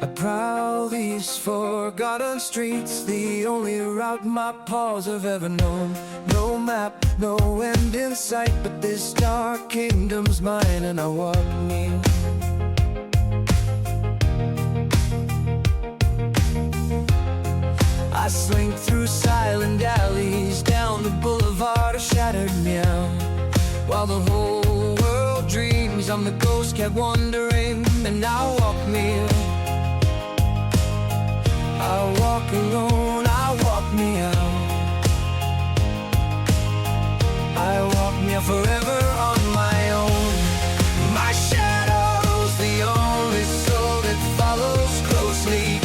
I prowl these forgotten streets, the only route my paws have ever known. No map, no end in sight, but this dark kingdom's mine, and I walk me. I slink through silent alleys, down the boulevard of shattered Meow, while the whole world dreams I'm the ghost cat wandering, and I walk me. I walk alone, I walk me out. I walk me out forever on my own. My shadow's the only soul that follows closely.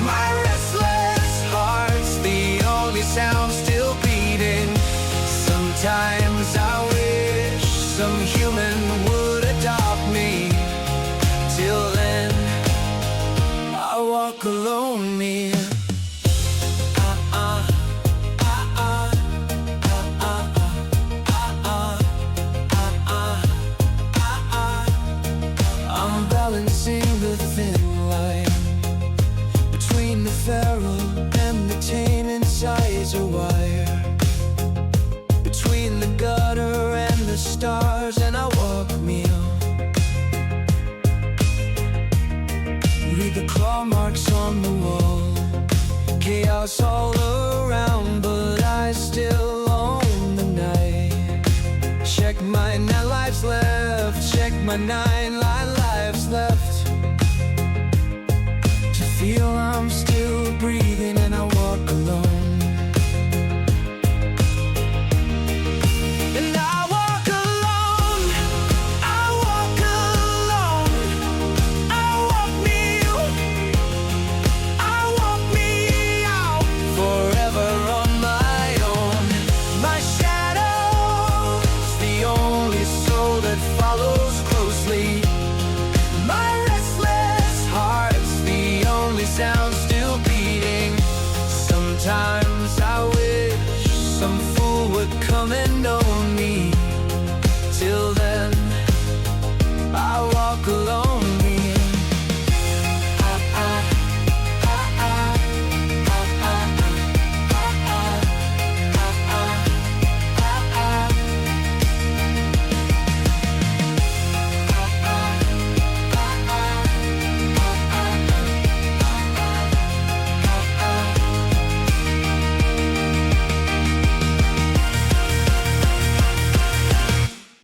My restless heart's the only sound still beating. Sometimes I wish some human would adopt me. Till then, I walk alone, me. I'm balancing the thin line between the feral and the tame inside a wire, between the gutter and the stars, and I walk me on. Read the claw marks on the wall, chaos all around, but I still own the night. Check my 9 lives left, check my 9 lives left, to feel I'm still breathing, and I walk alone. And I walk alone, I walk alone, I walk me, I walk me out, forever on my own. My shadow's the only soul that follows closely. My restless heart's the only sound still beating. Sometimes I wish some